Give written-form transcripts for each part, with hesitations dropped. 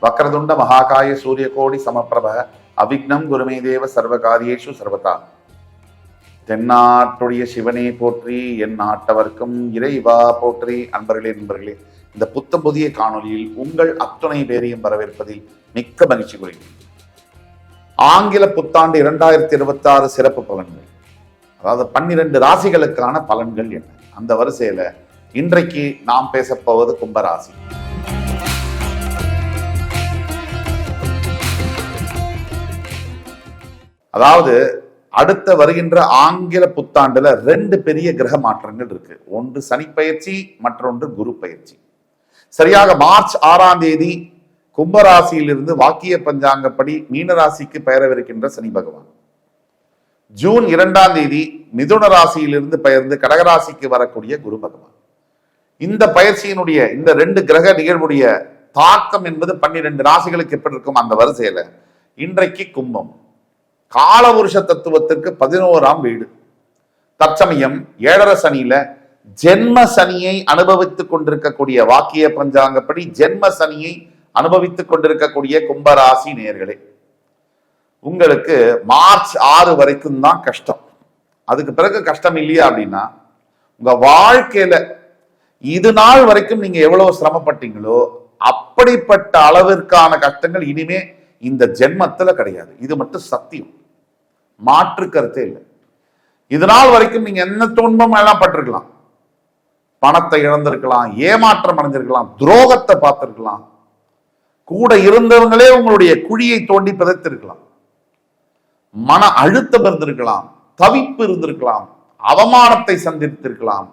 வக்ரதுண்ட மகாகாய சூரியகோடி சமப்பிரப அவிக்னம் குருமே தேவ சர்வகாரியேஷு சர்வதா. தென்னாட்டுடைய சிவனே போற்றி, என் நாட்டவர்க்கும் இறைவா போற்றி. நண்பர்களே, இந்த புத்தம் புதிய காணொலியில் உங்கள் அத்துணை பேரையும் வரவேற்பதில் மிக்க மகிழ்ச்சி கொள்கிறேன். ஆங்கில புத்தாண்டு 2026 சிறப்பு பலன்கள், அதாவது 12 ராசிகளுக்கான பலன்கள் என்ன, அந்த வரிசையில இன்றைக்கு நாம் பேசப்போவது கும்பராசி. அதாவது அடுத்த வருகின்ற ஆங்கில புத்தாண்டுல 2 பெரிய கிரக மாற்றங்கள் இருக்கு. ஒன்று சனி பயிற்சி, மற்றொன்று குரு பயிற்சி. சரியாக மார்ச் 6ஆம் தேதி கும்பராசியிலிருந்து வாக்கிய பஞ்சாங்கப்படி மீனராசிக்கு பெயரவிருக்கின்ற சனி பகவான். ஜூன் 2ஆம் தேதி மிதுன ராசியிலிருந்து பெயர்ந்து கடகராசிக்கு வரக்கூடிய குரு பகவான். இந்த பயிற்சியினுடைய இந்த 2 கிரக நிகழ்வுடைய தாக்கம் என்பது 12 ராசிகளுக்கு எப்படி இருக்கும் அந்த வரிசையில இன்றைக்கு கும்பம் காலபுருஷ தத்துவத்திற்கு 11ஆம் வீடு. தற்சமயம் 7.5 சனியில ஜென்ம சனியை அனுபவித்துக் கொண்டிருக்கக்கூடிய வாக்கிய பஞ்சாங்கப்படி ஜென்ம சனியை அனுபவித்துக் கொண்டிருக்கக்கூடிய கும்பராசி நேயர்களே, உங்களுக்கு மார்ச் 6 வரைக்கும் தான் கஷ்டம். அதுக்கு பிறகு கஷ்டம் இல்லையா அப்படின்னா, உங்க வாழ்க்கையில இது நாள் வரைக்கும் நீங்க எவ்வளவு சிரமப்பட்டீங்களோ அப்படிப்பட்ட அளவிற்கான கஷ்டங்கள் இனிமே இந்த ஜென்மத்துல கிடையாது. இது மட்டும் சத்தியம், மாற்று கருத்தே இல்லை. இது நாள் வரைக்கும் நீங்க என்ன துன்பம் எல்லாம் பட்டிருக்கலாம், பணத்தை இழந்திருக்கலாம், ஏமாற்றம் அடைஞ்சிருக்கலாம், துரோகத்தை பார்த்திருக்கலாம், கூட இருந்தவங்களே உங்களுடைய குழியை தோண்டி பிதைத்திருக்கலாம், மன அழுத்தம் இருந்திருக்கலாம், தவிப்பு இருந்திருக்கலாம், அவமானத்தை சந்தித்திருக்கலாம்,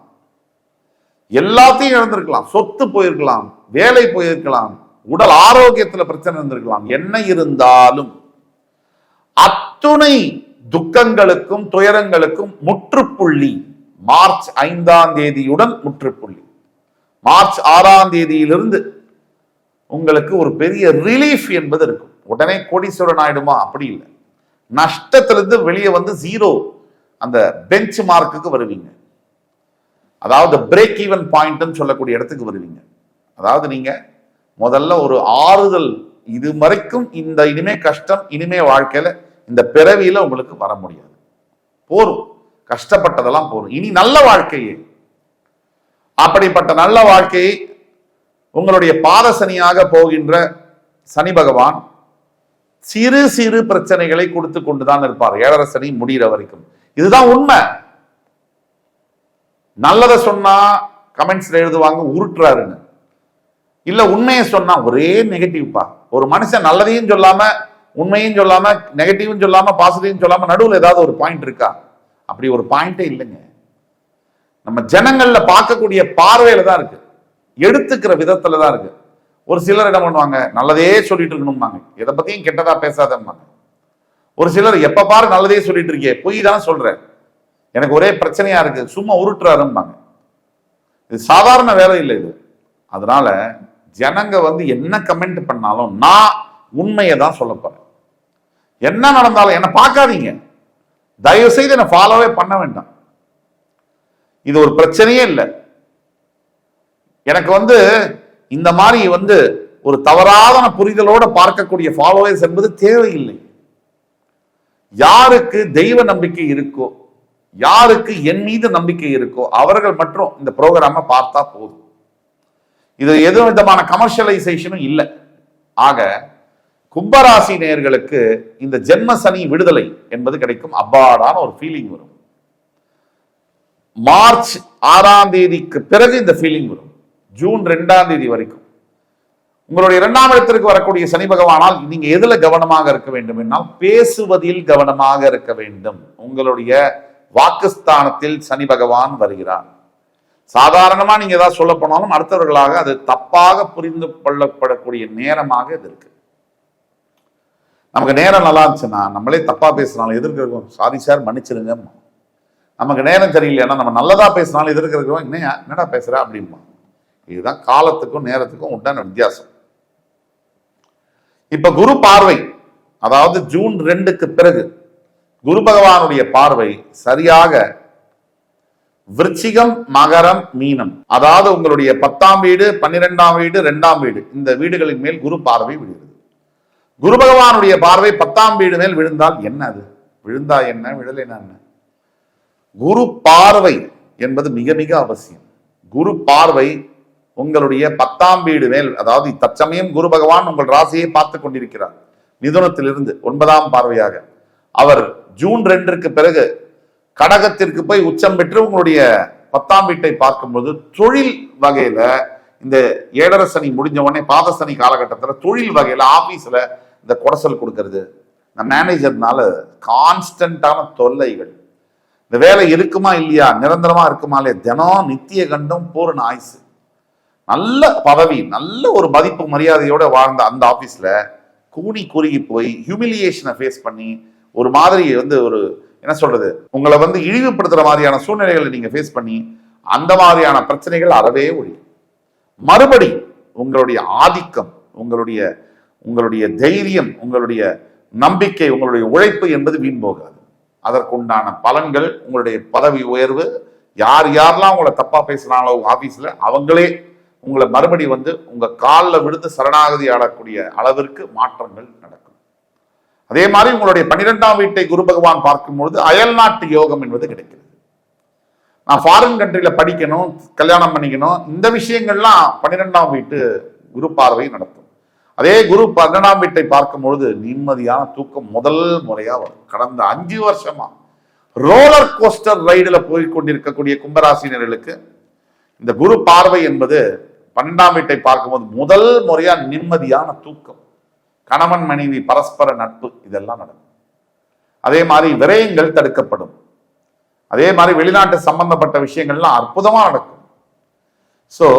எல்லாத்தையும் இழந்திருக்கலாம், சொத்து போயிருக்கலாம், வேலை போயிருக்கலாம், உடல் ஆரோக்கியத்துல பிரச்சனை இருந்திருக்கலாம். என்ன இருந்தாலும் அத்துணை துக்கங்களுக்கும் துயரங்களுக்கும் முற்றுப்புள்ளி மார்ச் 5ஆம் தேதியுடன் முற்றுப்புள்ளி. மார்ச் 6ஆம் தேதியிலிருந்து உங்களுக்கு ஒரு பெரிய ரிலீஃப் என்பது இருக்கும். உடனே கோடீஸ்வரன் ஆயிடுமா? அப்படி இல்லை. நஷ்டத்திலிருந்து வெளியே வந்து ஜீரோ அந்த பெஞ்ச் மார்க்குக்கு வருவீங்க. அதாவது பிரேக் ஈவன் பாயிண்ட் சொல்லக்கூடிய இடத்துக்கு வருவீங்க. அதாவது நீங்க முதல்ல ஒரு ஆறுதல், இது வரைக்கும் இந்த இனிமே கஷ்டம், இனிமே வாழ்க்கையில இந்த பிறவியில உங்களுக்கு வர முடியாது, போரும், கஷ்டப்பட்டதெல்லாம் போரும், இனி நல்ல வாழ்க்கையே. அப்படிப்பட்ட நல்ல வாழ்க்கையை உங்களுடைய பாத சனியாக போகின்ற சனி பகவான் சிறு சிறு பிரச்சனைகளை கொடுத்து கொண்டுதான் இருப்பார் 7.5 சனி முடிகிற வரைக்கும். இதுதான் உண்மை. நல்லதை சொன்னா கமெண்ட்ஸ்ல எழுதுவாங்க உருட்டுறாருன்னு, இல்ல உண்மையை சொன்னா ஒரே நெகட்டிவ்ப்பா. ஒரு மனுஷன் நல்லதையும் சொல்லாம, உண்மையும் சொல்லாம, நெகட்டிவும் சொல்லாம, பாசிட்டிவும் சொல்லாம நடுவில் ஏதாவது ஒரு பாயிண்ட் இருக்கா? அப்படி ஒரு பாயிண்டே இல்லைங்க. நம்ம ஜனங்கள்ல பார்க்கக்கூடிய பார்வையில தான் இருக்கு, எடுத்துக்கிற விதத்துல தான் இருக்கு. ஒரு சிலர் என்ன பண்ணுவாங்க, நல்லதே சொல்லிட்டு இருக்கணும்பாங்க, எதை பத்தியும் கெட்டதா பேசாதம்பாங்க. ஒரு சிலர் எப்ப பாரு நல்லதே சொல்லிட்டு இருக்கே, பொய் தான் சொல்ற, எனக்கு ஒரே பிரச்சனையா இருக்கு, சும்மா உருட்டுறாரும்பாங்க. இது சாதாரண வேலை இல்லை இது. அதனால ஜனங்க வந்து என்ன கமெண்ட் பண்ணாலும் நான் உண்மையை தான் சொல்ல போறேன். என்ன நடந்தாலும் என்ன பார்க்காதீங்க, தயவு செய்து என்ன ஃபாலோவே பண்ண வேண்டாம். இது ஒரு பிரச்சனையே இல்லை. எனக்கு வந்து இந்த மாதிரி வந்து ஒரு தவறான புரிதலோட பார்க்கக்கூடிய ஃபாலோவர்ஸ் என்பது தேவையில்லை. யாருக்கு தெய்வ நம்பிக்கை இருக்கோ, யாருக்கு என் மீது நம்பிக்கை இருக்கோ அவர்கள் மட்டும் இந்த ப்ரோக்ராம பார்த்தா போதும். இது எது விதமான கமர்ஷியலைசேஷனும் இல்லை. ஆக கும்பராசி நேயர்களுக்கு இந்த ஜென்ம சனி விடுதலை என்பது கிடைக்கும். அப்பாடான ஒரு ஃபீலிங் வரும். மார்ச் 6ஆம் தேதிக்கு பிறகு இந்த ஃபீலிங் வரும். ஜூன் 2ஆம் தேதி வரைக்கும் உங்களுடைய 2ஆம் இடத்திற்கு வரக்கூடிய சனி பகவானால் நீங்க எதுல கவனமாக இருக்க வேண்டும் என்றால் பேசுவதில் கவனமாக இருக்க வேண்டும். உங்களுடைய வாக்குஸ்தானத்தில் சனி பகவான் வருகிறார். சாதாரணமா நீங்க ஏதாவது சொல்ல போனாலும் அடுத்தவர்களாக அது தப்பாக புரிந்து கொள்ளப்படக்கூடிய நேரமாக இது இருக்கு. நமக்கு நேரம் நல்லா இருந்துச்சுன்னா நம்மளே தப்பா பேசினாலும் எதிர்க்கிறோம், சாரி சார் மன்னிச்சிருங்க. நமக்கு நேரம் சரியில்லைன்னா நம்ம நல்லதா பேசினாலும் எதிர்க்கிறோம், என்னடா பேசுற அப்படின்பா. இதுதான் காலத்துக்கும் நேரத்துக்கும் உண்டான வித்தியாசம். இப்ப குரு பார்வை, அதாவது ஜூன் 2க்கு பிறகு குரு பகவானுடைய பார்வை சரியாக விருச்சிகம், மகரம், மீனம், அதாவது உங்களுடைய 10ஆம் வீடு, 12ஆம் வீடு, 2ஆம் வீடு, இந்த வீடுகளின் மேல் குரு பார்வை விழுகிறது. குரு பகவானுடைய பார்வை 10ஆம் வீடு மேல் விழுந்தால் என்ன? அது விழுந்தா என்ன, விழலைன்னா என்ன? குரு பார்வை என்பது மிக மிக அவசியம். குரு பார்வை உங்களுடைய 10ஆம் வீடு மேல், அதாவது தற்சமயம் குரு பகவான் உங்கள் ராசியை பார்த்து கொண்டிருக்கிறார். மிதுனத்திலிருந்து 9ஆம் பார்வையாக அவர் ஜூன் 2ற்கு பிறகு கடகத்திற்கு போய் உச்சம் பெற்று உங்களுடைய 10ஆம் வீட்டை பார்க்கும்போது தொழில் வகையில இந்த 7.5 சனி முடிஞ்ச உடனே பாதசனி காலகட்டத்தில் தொழில் வகையில ஆபீஸ்ல இந்த குடசல் கொடுக்கறது, இந்த மேனேஜர்னால கான்ஸ்டன்டான தொல்லைகள், இந்த வேலை இருக்குமா இல்லையா, நிரந்தரமா இருக்குமா இல்லையா, தினம் நித்திய கண்டம் பூரண ஆயுசு, நல்ல பதவி, நல்ல ஒரு மதிப்பு மரியாதையோட வாழ்ந்த அந்த ஆபீஸ்ல கூனி குறுகி போய் ஹியூமிலியேஷனை ஃபேஸ் பண்ணி ஒரு மாதிரி ஒரு என்ன சொல்றது, உங்களை இழிவுபடுத்துற மாதிரியான சூழ்நிலைகளை நீங்க ஃபேஸ் பண்ணி அந்த மாதிரியான பிரச்சனைகள் அறவே ஒழியும். மறுபடி உங்களுடைய ஆதிக்கம், உங்களுடைய தைரியம், உங்களுடைய நம்பிக்கை, உங்களுடைய உழைப்பு என்பது வீண் போகாது. அதற்குண்டான பலன்கள், உங்களுடைய பதவி உயர்வு, யாரெல்லாம் உங்களை தப்பா பேசுறாங்களோ ஆபீஸ்ல அவங்களே உங்களை மறுபடி உங்க காலில் விழுந்து சரணாகதி ஆடக்கூடிய அளவிற்கு மாற்றங்கள் நடக்கும். அதே மாதிரி உங்களுடைய 12ஆம் வீட்டை குரு பகவான் பார்க்கும்பொழுது அயல்நாட்டு யோகம் என்பது கிடைக்கிறது. நான் ஃபாரின் கண்ட்ரியில படிக்கணும், கல்யாணம் பண்ணிக்கணும், இந்த விஷயங்கள்லாம் 12ஆம் வீட்டு குரு பார்வை நடத்தும். அதே குரு 12ஆம் வீட்டை பார்க்கும்பொழுது நிம்மதியான தூக்கம் முதல் முறையா வரும். கடந்த 5 வருஷமா ரோலர் கோஸ்டர் ரைடுல போய் கொண்டிருக்கக்கூடிய கும்பராசினர்களுக்கு இந்த குரு பார்வை என்பது 12ஆம் வீட்டை பார்க்கும்போது முதல் முறையா நிம்மதியான தூக்கம், கணவன் மனைவி பரஸ்பர நட்பு, இதெல்லாம் நடக்கும். அதே மாதிரி விரயங்கள் தடுக்கப்படும். அதே மாதிரி வெளிநாட்டு சம்பந்தப்பட்ட விஷயங்கள்லாம் அற்புதமா நடக்கும். சோ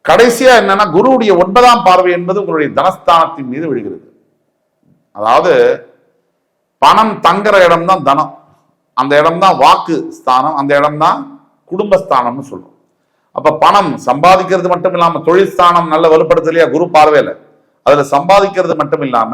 கடைசியா என்னன்னா, குருவுடைய 9ஆம் பார்வை என்பது உங்களுடைய தனஸ்தானத்தின் மீது விழுகிறது. அதாவது பணம் தங்குற இடம் தான் தனம், அந்த இடம் தான் வாக்கு ஸ்தானம், அந்த இடம் தான் குடும்பஸ்தானம்னு சொல்றோம். அப்ப பணம் சம்பாதிக்கிறது மட்டும் இல்லாம தொழில் ஸ்தானம் நல்ல வலுப்படுத்தலையா குரு பார்வையில, அதுல சம்பாதிக்கிறது மட்டும் இல்லாம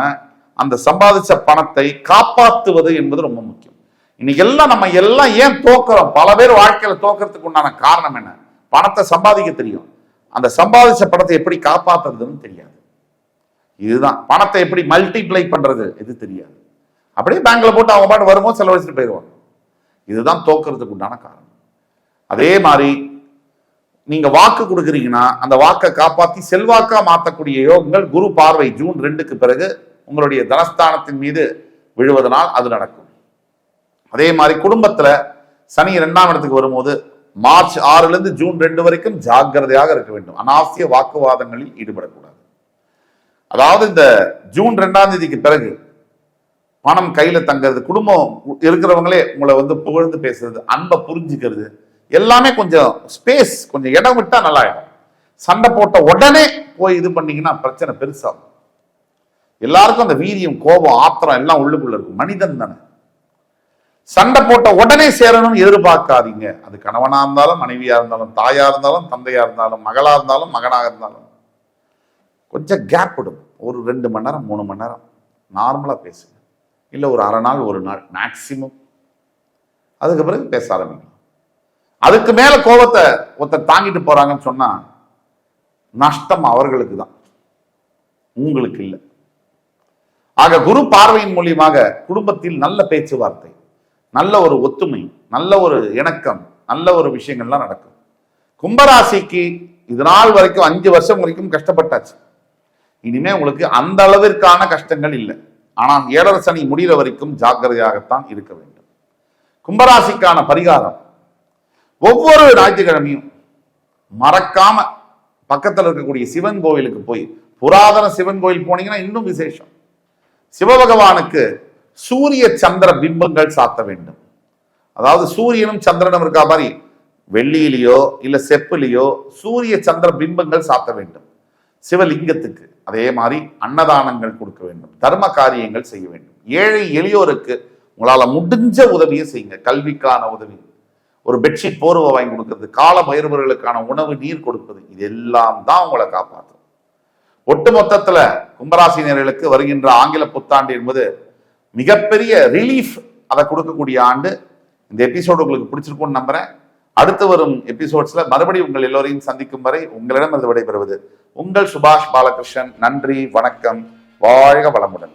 அந்த சம்பாதிச்ச பணத்தை காப்பாற்றுவது என்பது ரொம்ப முக்கியம். இன்னைக்கு நம்ம எல்லாம் ஏன் தோக்குறோம்? பல பேர் வாழ்க்கையில தோக்கிறதுக்கு உண்டான காரணம் என்ன? பணத்தை சம்பாதிக்க தெரியும், அந்த சம்பாதிச்ச பணத்தை எப்படி காப்பாத்துறதுன்னு தெரியாது. இதுதான் பணத்தை எப்படி மல்டிப்ளை பண்றது இது தெரியாது. அப்படியே பேங்க்ல போட்டு அவங்க பாட்டு வரும்போது செலவழிச்சுட்டு போயிடுவாங்க. இதுதான் தோக்கிறதுக்கு உண்டான காரணம். அதே மாதிரி நீங்க வாக்கு கொடுக்குறீங்கன்னா அந்த வாக்கை காப்பாற்றி செல்வாக்கா மாற்றக்கூடிய யோகங்கள் குரு பார்வை ஜூன் 2க்கு பிறகு உங்களுடைய தனஸ்தானத்தின் மீது விழுவதனால் அது நடக்கும். அதே மாதிரி குடும்பத்துல சனி 2ஆம் இடத்துக்கு வரும்போது மார்ச் 6லிருந்து ஜூன் 2 வரைக்கும் ஜாக்கிரதையாக இருக்க வேண்டும். அனாவசிய வாக்குவாதங்களில் ஈடுபடக்கூடாது. அதாவது இந்த ஜூன் 2ஆம் தேதிக்கு பிறகு பணம் கையில தங்கிறது, குடும்பம் இருக்கிறவங்களே உங்களை புகழ்ந்து பேசுறது, அன்பை புரிஞ்சுக்கிறது, எல்லாமே கொஞ்சம் ஸ்பேஸ், கொஞ்சம் இடம் விட்டா நல்லா ஆயிடும். சண்டை போட்ட உடனே போய் இது பண்ணீங்கன்னா பிரச்சனை பெருசாகும். எல்லாருக்கும் அந்த வீரியம், கோபம், ஆத்திரம் எல்லாம் உள்ளுக்குள்ள இருக்கும். மனிதன் தானே. சண்டை போட்ட உடனே சேரணும்னு எதிர்பார்க்காதீங்க. அது கணவனா இருந்தாலும், மனைவியா இருந்தாலும், தாயா இருந்தாலும், தந்தையா இருந்தாலும், மகளா இருந்தாலும், மகனாக இருந்தாலும் கொஞ்சம் கேப் விடும். ஒரு 2 மணி நேரம் 3 மணி நேரம் நார்மலா பேசுங்க. இல்லை ஒரு அரை நாள், ஒரு நாள் மேக்சிமம். அதுக்கு பிறகு பேச ஆரம்பிக்கலாம். அதுக்கு மேல கோபத்தை ஒருத்தர் தாங்கிட்டு போறாங்கன்னு சொன்னா நஷ்டம் அவர்களுக்கு தான், உங்களுக்கு இல்லை. ஆக குரு பார்வையின் மூலியமாக குடும்பத்தில் நல்ல பேச்சுவார்த்தை, நல்ல ஒரு ஒத்துமை, நல்ல ஒரு இணக்கம், நல்ல ஒரு விஷயங்கள்லாம் நடக்கும். கும்பராசிக்கு இது நாள் வரைக்கும் 5 வருஷம் வரைக்கும் கஷ்டப்பட்டாச்சு. இனிமே உங்களுக்கு அந்த அளவிற்கான கஷ்டங்கள் இல்லை. ஆனால் 7.5 சனி முடிகிற வரைக்கும் ஜாக்கிரதையாகத்தான் இருக்க வேண்டும். கும்பராசிக்கான பரிகாரம், ஒவ்வொரு ஞாயிற்றுக்கிழமையும் மறக்காம பக்கத்தில் இருக்கக்கூடிய சிவன் கோவிலுக்கு போய், புராதன சிவன் கோயில் போனீங்கன்னா இன்னும் விசேஷம், சிவபகவானுக்கு சூரிய சந்திர பிம்பங்கள் சாத்த வேண்டும். அதாவது சூரியனும் சந்திரனும் இருக்கா மாதிரி வெள்ளியிலேயோ இல்ல செப்புலேயோ சூரிய சந்திர பிம்பங்கள் சாத்த வேண்டும் சிவலிங்கத்துக்கு. அதே மாதிரி அன்னதானங்கள் கொடுக்க வேண்டும், தர்ம காரியங்கள் செய்ய வேண்டும். ஏழை எளியோருக்கு உங்களால முடிஞ்ச உதவியை செய்யுங்க. கல்விக்கான உதவி, ஒரு பெட்ஷீட் போர்வை வாங்கி கொடுக்கிறது, கால பயிர்வர்களுக்கான உணவு நீர் கொடுப்பது, இது எல்லாம் தான் உங்களை காப்பாற்றும். ஒட்டு மொத்தத்துல கும்பராசினியர்களுக்கு வருகின்ற ஆங்கில புத்தாண்டு என்பது மிகப்பெரிய ரிலீஃப் அதை கொடுக்கக்கூடிய ஆண்டு. இந்த எபிசோடு உங்களுக்கு பிடிச்சிருக்கும்னு நம்புறேன். அடுத்து வரும் எபிசோட்ஸ்ல மறுபடியும் உங்கள் எல்லோரையும் சந்திக்கும் வரை உங்களிடம் விடைபெறுவது உங்கள் சுபாஷ் பாலகிருஷ்ணன். நன்றி, வணக்கம், வாழ்க வளமுடன்.